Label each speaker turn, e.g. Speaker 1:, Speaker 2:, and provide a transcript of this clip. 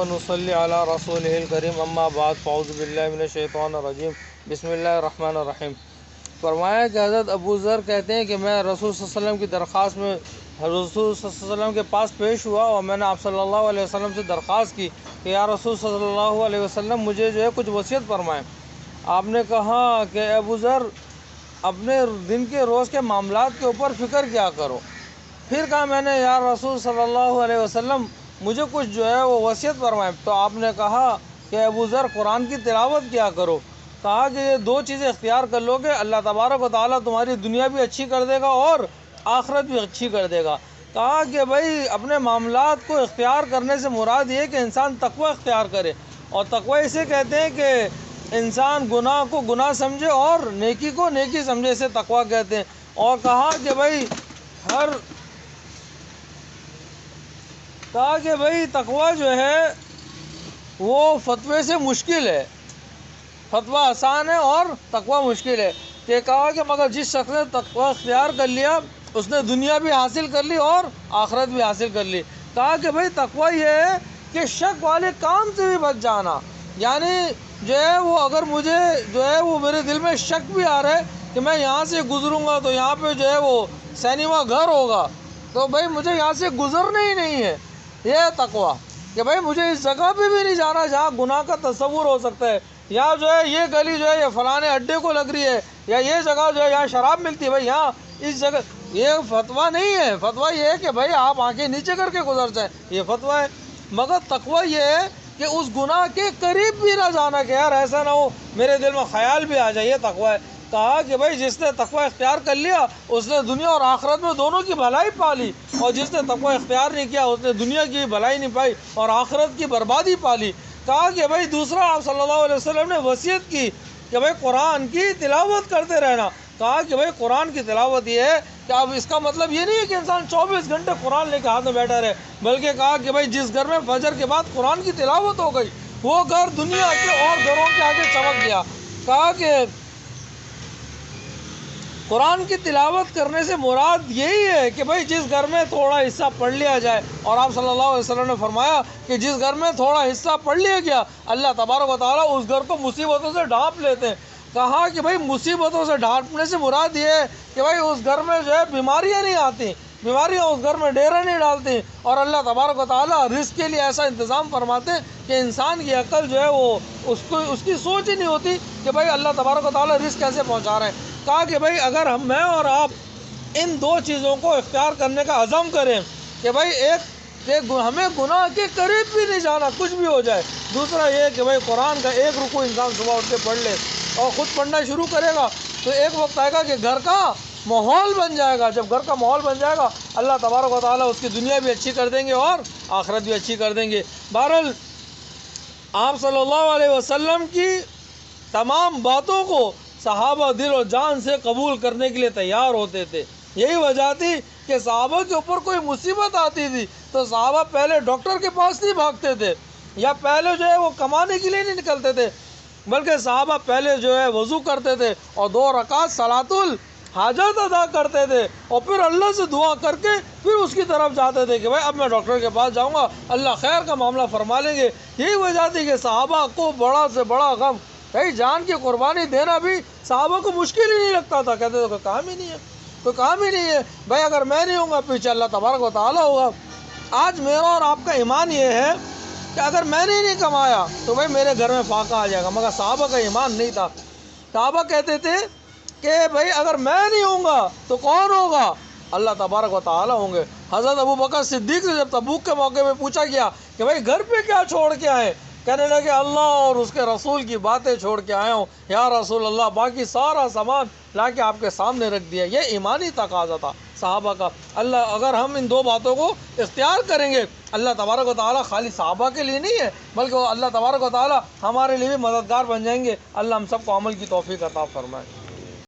Speaker 1: ونصلی علی رسولہ الکریم اما بعد فاعوذ باللہ من الشیطان الرجیم بسم اللہ الرحمن الرحیم۔ فرمایا کہ حضرت ابو ذر کہتے ہیں کہ میں رسول صلی اللہ علیہ وسلم کی درخواست میں رسول صلی اللہ علیہ وسلم کے پاس پیش ہوا اور میں نے آپ صلی اللہ علیہ وسلم سے درخواست کی کہ یا رسول صلی اللہ علیہ وسلم مجھے جو ہے کچھ وصیت فرمائیں۔ آپ نے کہا کہ ابو ذر اپنے دن کے روز کے معاملات کے اوپر فکر کیا کرو۔ پھر کہا میں نے یا رسول صلی اللہ علیہ وسلم مجھے کچھ جو ہے وہ وصیت فرمائیں۔ تو آپ نے کہا کہ ابو ذر قرآن کی تلاوت کیا کرو۔ کہا کہ یہ دو چیزیں اختیار کر لو گے اللہ تبارک و تعالیٰ تمہاری دنیا بھی اچھی کر دے گا اور آخرت بھی اچھی کر دے گا۔ کہا کہ بھائی اپنے معاملات کو اختیار کرنے سے مراد یہ کہ انسان تقوی اختیار کرے، اور تقوی اسے کہتے ہیں کہ انسان گناہ کو گناہ سمجھے اور نیکی کو نیکی سمجھے، اسے تقوی کہتے ہیں۔ اور کہا کہ بھائی تقوی جو ہے وہ فتوے سے مشکل ہے، فتویٰ آسان ہے اور تقوی مشکل ہے۔ کہ کہا کہ مگر جس شخص نے تقوی اختیار کر لیا اس نے دنیا بھی حاصل کر لی اور آخرت بھی حاصل کر لی۔ کہا کہ بھائی تقوی یہ ہے کہ شک والے کام سے بھی بچ جانا، یعنی جو ہے وہ اگر مجھے جو ہے وہ میرے دل میں شک بھی آ رہا ہے کہ میں یہاں سے گزروں گا تو یہاں پہ جو ہے وہ سینما گھر ہوگا، تو بھائی مجھے یہاں سے گزرنا ہی نہیں ہے، یہ ہے تقوی۔ کہ بھائی مجھے اس جگہ پہ بھی نہیں جانا جہاں گناہ کا تصور ہو سکتا ہے، یا جو ہے یہ گلی جو ہے یہ فلانے اڈے کو لگ رہی ہے، یا یہ جگہ جو ہے یہاں شراب ملتی ہے، بھائی یہاں اس جگہ، یہ فتویٰ نہیں ہے۔ فتویٰ یہ ہے کہ بھائی آپ آنکھیں نیچے کر کے گزر جائیں، یہ فتویٰ ہے۔ مگر تقوی یہ ہے کہ اس گناہ کے قریب بھی نہ جانا، کہ یار ایسا نہ ہو میرے دل میں خیال بھی آ جائے، یہ تقوی ہے۔ کہا کہ بھائی جس نے تقوی اختیار کر لیا اس نے دنیا اور آخرت میں دونوں کی بھلائی پا لی، اور جس نے تقوی اختیار نہیں کیا اس نے دنیا کی بھلائی نہیں پائی اور آخرت کی بربادی پا لی۔ کہا کہ بھائی دوسرا آپ صلی اللہ علیہ وسلم نے وصیت کی کہ بھائی قرآن کی تلاوت کرتے رہنا۔ کہا کہ بھائی قرآن کی تلاوت یہ ہے کہ اب اس کا مطلب یہ نہیں ہے کہ انسان 24 گھنٹے قرآن لے کے ہاتھ میں بیٹھا رہے، بلکہ کہا کہ بھائی جس گھر میں فجر کے بعد قرآن کی تلاوت ہو گئی وہ گھر دنیا کے اور گھروں کے آگے چمک گیا۔ کہا کہ قرآن کی تلاوت کرنے سے مراد یہی ہے کہ بھائی جس گھر میں تھوڑا حصہ پڑھ لیا جائے، اور آپ صلی اللہ علیہ وسلم نے فرمایا کہ جس گھر میں تھوڑا حصہ پڑھ لیا گیا اللہ تبارک و تعالیٰ اس گھر کو مصیبتوں سے ڈھانپ لیتے ہیں۔ کہا کہ بھائی مصیبتوں سے ڈھانپنے سے مراد یہ ہے کہ بھائی اس گھر میں جو ہے بیماریاں نہیں آتی، بیماریاں اس گھر میں ڈیرے نہیں ڈالتی، اور اللہ تبارک و تعالیٰ رزق کے لیے ایسا انتظام فرماتے ہیں کہ انسان کی عقل جو ہے وہ اس کی سوچ ہی نہیں ہوتی کہ بھائی اللہ تبارک و تعالیٰ رزق کیسے پہنچا رہے ہیں۔ کہا کہ بھائی اگر میں اور آپ ان دو چیزوں کو اختیار کرنے کا عزم کریں کہ بھائی ایک ہمیں گناہ کے قریب بھی نہیں جانا کچھ بھی ہو جائے، دوسرا یہ کہ بھائی قرآن کا ایک رکوع انسان صبح اٹھ کے پڑھ لے اور خود پڑھنا شروع کرے گا تو ایک وقت آئے گا کہ گھر کا ماحول بن جائے گا۔ جب گھر کا ماحول بن جائے گا اللہ تبارک و تعالیٰ اس کی دنیا بھی اچھی کر دیں گے اور آخرت بھی اچھی کر دیں گے۔ بہرحال آپ صلی اللہ علیہ وسلم کی تمام باتوں کو صحابہ دل و جان سے قبول کرنے کے لیے تیار ہوتے تھے۔ یہی وجہ تھی کہ صحابہ کے اوپر کوئی مصیبت آتی تھی تو صحابہ پہلے ڈاکٹر کے پاس نہیں بھاگتے تھے، یا پہلے جو ہے وہ کمانے کے لیے نہیں نکلتے تھے، بلکہ صحابہ پہلے جو ہے وضو کرتے تھے اور 2 رکعت صلاۃ الحاجت ادا کرتے تھے، اور پھر اللہ سے دعا کر کے پھر اس کی طرف جاتے تھے کہ بھائی اب میں ڈاکٹر کے پاس جاؤں گا، اللہ خیر کا معاملہ فرما لیں گے۔ یہی وجہ تھی کہ صحابہ کو بڑا سے بڑا غم، بھائی جان کی قربانی دینا بھی صحابہ کو مشکل ہی نہیں لگتا تھا، کہتے تھے کوئی کام ہی نہیں ہے، کوئی کام ہی نہیں ہے، بھائی اگر میں نہیں ہوں گا پیچھے اللہ تبارک و تعالیٰ ہوگا۔ آج میرا اور آپ کا ایمان یہ ہے کہ اگر میں نے نہیں کمایا تو بھائی میرے گھر میں فاقہ آ جائے گا، مگر صحابہ کا ایمان نہیں تھا۔ صحابہ کہتے تھے کہ بھائی اگر میں نہیں ہوں گا تو کون ہوگا؟ اللہ تبارک و تعالیٰ ہوں گے۔ حضرت ابوبکر صدیق سے جب تبوک کے موقع پہ پوچھا گیا کہ بھائی گھر پہ کیا چھوڑ کے آئے، کہنے لگے اللہ اور اس کے رسول کی باتیں چھوڑ کے آیا ہوں یا رسول اللہ، باقی سارا سامان لا کے آپ کے سامنے رکھ دیا۔ یہ ایمانی تقاضا تھا صحابہ کا۔ اللہ اگر ہم ان 2 باتوں کو اختیار کریں گے اللہ تبارک و تعالیٰ خالی صحابہ کے لیے نہیں ہے بلکہ اللہ تبارک و تعالیٰ ہمارے لیے بھی مددگار بن جائیں گے۔ اللہ ہم سب کو عمل کی توفیق عطا فرمائے۔